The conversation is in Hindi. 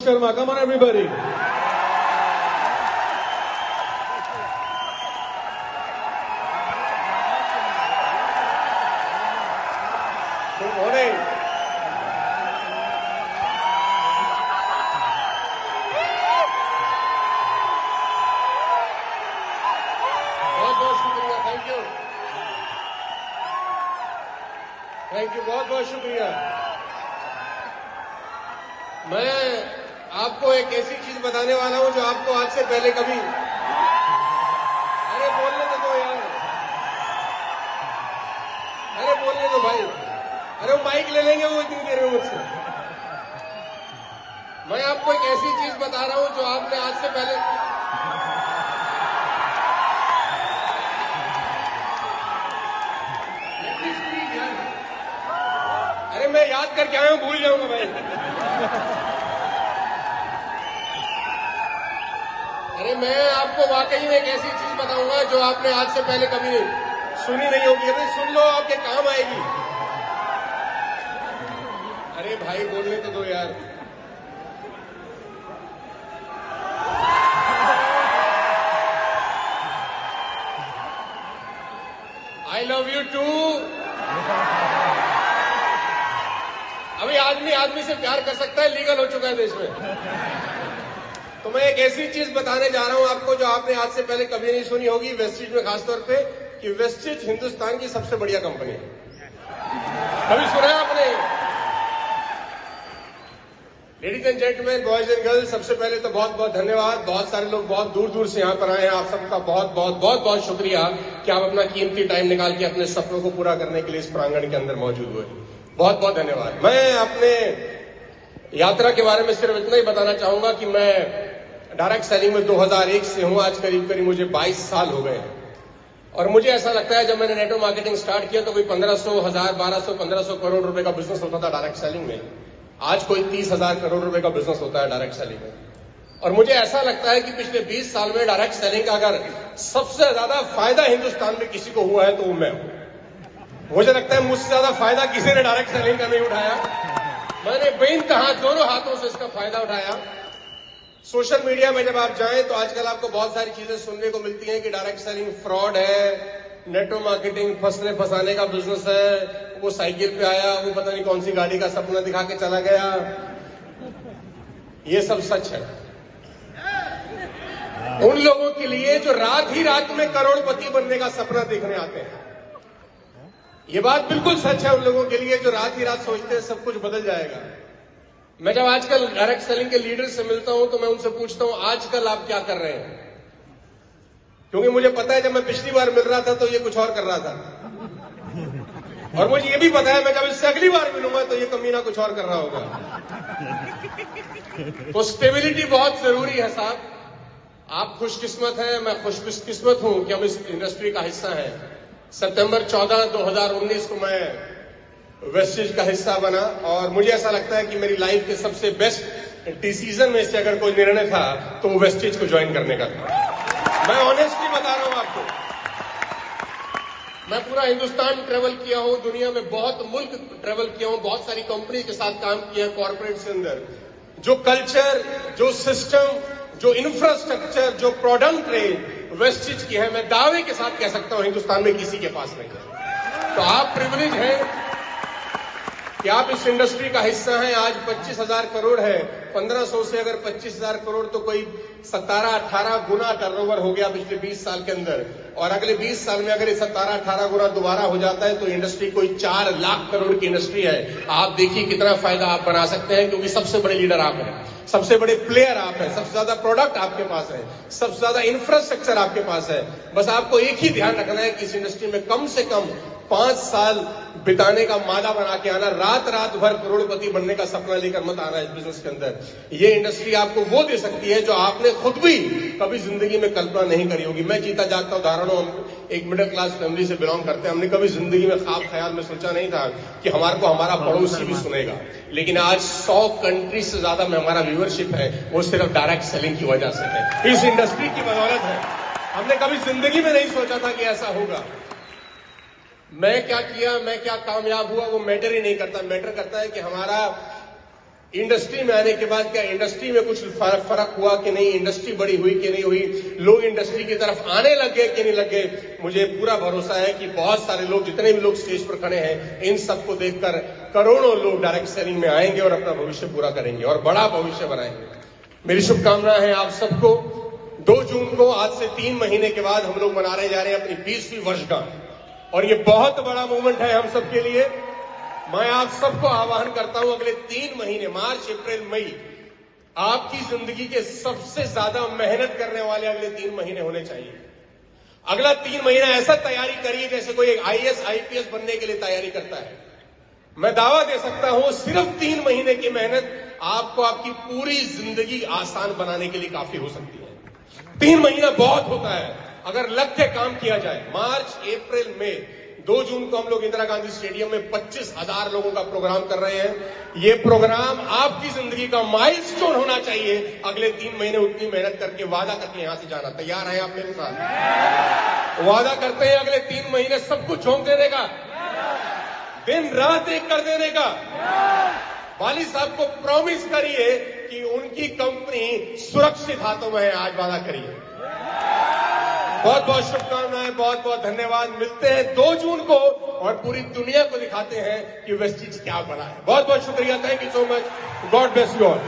Sharma, come on everybody. Good morning. बहुत शुक्रिया, थैंक यू, बहुत शुक्रिया। मैं आपको एक ऐसी चीज बताने वाला हूं जो आपको आज से पहले कभी, अरे बोलने तो दो यार, अरे बोलने दो भाई, अरे वो माइक ले लेंगे वो इतनी देर में मुझसे। मैं आपको एक ऐसी चीज बता रहा हूं जो आपने आज से पहले, अरे मैं याद करके आया हूं, भूल जाऊंगा भाई। अरे मैं आपको वाकई में एक ऐसी चीज बताऊंगा जो आपने आज से पहले कभी सुनी नहीं होगी। अरे सुन लो, आपके काम आएगी। अरे भाई बोलने तो दो यार। I love you too. अभी आदमी से प्यार कर सकता है, लीगल हो चुका है देश में। तो मैं एक ऐसी चीज बताने जा रहा हूं आपको जो आपने आज से पहले कभी नहीं सुनी होगी, वेस्टिज में खासतौर पे, कि वेस्टिज हिंदुस्तान की सबसे बढ़िया कंपनी है। कभी सुना है आपने? Ladies and gentleman, boys and girls, सबसे पहले तो बहुत बहुत धन्यवाद। बहुत सारे लोग बहुत दूर दूर से यहां पर आए हैं। आप सबका बहुत शुक्रिया कि आप अपना कीमती टाइम निकाल के अपने सपनों को पूरा करने के लिए इस प्रांगण के अंदर मौजूद हुए। बहुत बहुत धन्यवाद। मैं अपने यात्रा के बारे में सिर्फ इतना ही बताना चाहूंगा कि मैं डायरेक्ट सेलिंग में 2001 से हूं। आज करीब मुझे 22 साल हो गए हैं। और मुझे ऐसा लगता है जब मैंने नेटवर्क मार्केटिंग स्टार्ट किया तो कोई 1500, 1000, 1200, 1500 करोड़ रुपए का बिजनेस होता था डायरेक्ट सेलिंग में। आज कोई 30,000 करोड़ रुपए का बिजनेस होता है डायरेक्ट सेलिंग में। और मुझे ऐसा लगता है कि पिछले 20 साल में डायरेक्ट सेलिंग का अगर सबसे ज्यादा फायदा हिंदुस्तान में किसी को हुआ है तो वो मैं हूं। मुझे लगता है मुझसे ज्यादा फायदा किसी ने डायरेक्ट सेलिंग का नहीं उठाया। मैंने बेइंतहा दोनों हाथों से इसका फायदा उठाया। सोशल मीडिया में जब आप जाएं तो आजकल आपको बहुत सारी चीजें सुनने को मिलती हैं कि डायरेक्ट सेलिंग फ्रॉड है, नेटवर्क मार्केटिंग फंसने फंसाने का बिजनेस है, वो साइकिल पे आया, वो पता नहीं कौन सी गाड़ी का सपना दिखा के चला गया। ये सब सच है उन लोगों के लिए जो रात ही रात में करोड़पति बनने का सपना देखने आते हैं। ये बात बिल्कुल सच है उन लोगों के लिए जो रात ही रात सोचते हैं सब कुछ बदल जाएगा। मैं जब आजकल डायरेक्ट सेलिंग के लीडर से मिलता हूं तो मैं उनसे पूछता हूं आजकल आप क्या कर रहे हैं, क्योंकि मुझे पता है जब मैं पिछली बार मिल रहा था तो ये कुछ और कर रहा था, और मुझे ये भी पता है मैं जब इससे अगली बार मिलूंगा तो ये कमीना कुछ और कर रहा होगा। तो स्टेबिलिटी बहुत जरूरी है साहब। आप खुशकिस्मत हैं, मैं खुशकिस्मत हूं कि हम इस इंडस्ट्री का हिस्सा हैं। सितंबर 14, 2019 को मैं वेस्टिज का हिस्सा बना और मुझे ऐसा लगता है कि मेरी लाइफ के सबसे बेस्ट डिसीजन में से अगर कोई निर्णय था तो वो वेस्टिज को ज्वाइन करने का था। मैं ऑनेस्टली बता रहा हूं आपको। मैं पूरा हिंदुस्तान ट्रेवल किया हूं, दुनिया में बहुत मुल्क ट्रेवल किया हूं, बहुत सारी कंपनी के साथ काम किया है कॉर्पोरेट के अंदर। जो कल्चर, जो सिस्टम, जो इंफ्रास्ट्रक्चर, जो प्रोडक्ट रेंज वेस्टिज की है, मैं दावे के साथ कह सकता हूं हिंदुस्तान में किसी के पास नहीं है। तो आप प्रिविलेज हैं कि आप इस इंडस्ट्री का हिस्सा हैं। आज 25,000 करोड़ है, 1500 से अगर 25,000 करोड़ तो कोई 17-18 गुना टर्नओवर हो गया पिछले 20 साल के अंदर। और अगले 20 साल में अगर ये 17-18 गुना दोबारा हो जाता है तो इंडस्ट्री कोई 4 लाख करोड़ की इंडस्ट्री है। आप देखिए कितना फायदा आप बना सकते हैं, क्योंकि सबसे बड़े लीडर आप हैं, सबसे बड़े प्लेयर आप हैं, सबसे ज्यादा प्रोडक्ट आपके पास है, सबसे ज्यादा इंफ्रास्ट्रक्चर आपके पास है। बस आपको एक ही ध्यान रखना है कि इस इंडस्ट्री में कम से कम 5 साल बिताने का मादा बना के आना, रात भर करोड़पति बनने का सपना लेकर मत आना इस बिजनेस के अंदर। ये इंडस्ट्री आपको वो दे सकती है जो आपने खुद भी कभी जिंदगी में कल्पना नहीं करी होगी। मैं जीता जागता उदाहरण हूं, हम एक मिडिल क्लास फैमिली से बिलोंग करते हैं। हमने कभी जिंदगी में ख्वाब ख्याल में सोचा नहीं था कि हमारे को हमारा पड़ोसी भी सुनेगा। लेकिन आज 100 कंट्री से ज्यादा में हमारा व्यूअरशिप है, वो सिर्फ डायरेक्ट सेलिंग की वजह से है, इस इंडस्ट्री की बदौलत है। हमने कभी जिंदगी में नहीं सोचा था कि ऐसा होगा। मैं क्या किया, मैं क्या कामयाब हुआ, वो मैटर ही नहीं करता। मैटर करता है कि हमारा इंडस्ट्री में आने के बाद क्या इंडस्ट्री में कुछ फर्क हुआ कि नहीं, इंडस्ट्री बड़ी हुई कि नहीं हुई, लोग इंडस्ट्री की तरफ आने लग गए कि नहीं लग गए। मुझे पूरा भरोसा है कि बहुत सारे लोग, जितने भी लोग स्टेज पर खड़े हैं, इन सबको देखकर करोड़ों लोग डायरेक्ट सेलिंग में आएंगे और अपना भविष्य पूरा करेंगे और बड़ा भविष्य बनाएंगे। मेरी शुभकामनाएं हैं आप सबको। 2 जून को आज से 3 महीने के बाद हम लोग मनाने जा रहे हैं अपनी 20वीं वर्षगांठ और ये बहुत बड़ा मूवमेंट है हम सबके लिए। मैं आप सबको आह्वान करता हूं, अगले 3 महीने मार्च, अप्रैल, मई आपकी जिंदगी के सबसे ज्यादा मेहनत करने वाले अगले 3 महीने होने चाहिए। अगला 3 महीना ऐसा तैयारी करिए जैसे कोई एक आईएएस आईपीएस बनने के लिए तैयारी करता है। मैं दावा दे सकता हूं सिर्फ 3 महीने की मेहनत आपको आपकी पूरी जिंदगी आसान बनाने के लिए काफी हो सकती है। 3 महीना बहुत होता है अगर लग के काम किया जाए। मार्च, अप्रैल, मई, 2 जून को हम लोग इंदिरा गांधी स्टेडियम में 25,000 लोगों का प्रोग्राम कर रहे हैं। ये प्रोग्राम आपकी जिंदगी का माइलस्टोन होना चाहिए। अगले 3 महीने उतनी मेहनत करके वादा करके यहां से जाना। तैयार हैं आप मेरे साथ? वादा करते हैं अगले 3 महीने सब कुछ झोंक देने का, दिन रात एक कर देने का। वाली साहब को प्रॉमिस करिए कि उनकी कंपनी सुरक्षित हाथों में है। आज वादा करिए। बहुत बहुत शुभकामनाएं, बहुत बहुत धन्यवाद। मिलते हैं 2 जून को और पूरी दुनिया को दिखाते हैं कि वेस्टीज क्या बना है। बहुत बहुत शुक्रिया। Thank you so much. God bless you all.